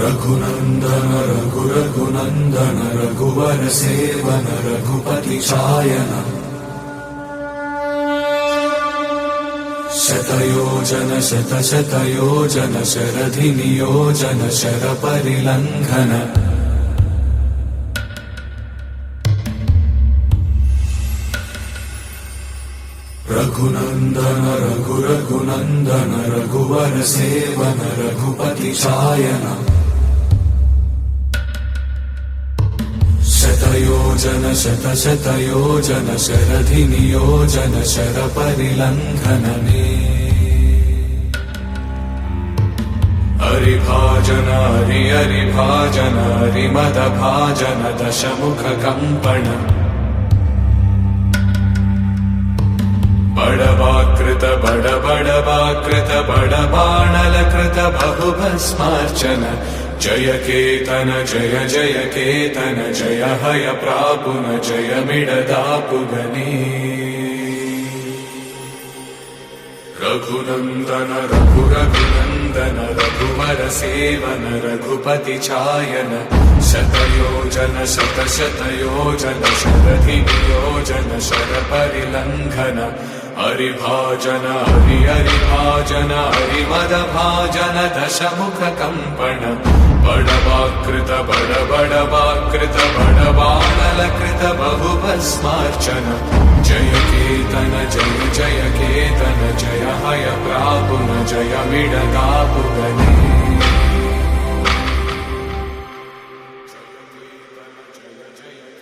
रघुनन्दन रघुनन्दन रघुवर seven Raghupati चायन शतयोजन शतशतयोजन शरधि नियोजन शरपरिलङ्घन रघुनन्दन रघुनन्दन रघुवर seven Raghupati चायन शतयोजन शतशतयोजन शरधि नियोजन शरपरिलङ्घनने हरिभाजन हरिभाजन हरिमदभाजन दशमुख कम्पण बड़वाकृत बड़वाकृत बड़बाणलकृत बहुभस्मार्चन जय केतन जय जय केतन जय हय प्रापुन जय मिडदापुगने रघुनन्दन रघुनन्दन रघुवर सेवन रघुपति चायन शतयोजन शतशतयोजन शरधि नियोजन शरपरिलङ्घन हरिभाजन हरिभाजन हरिमदभाजन दशमुख कम्पण बड़वाकृत बड़वाकृत बड़बाणलकृत बहुभस्मार्चन जय केतन जय जय केतन जय हय प्रापुन जय मिडदापुगने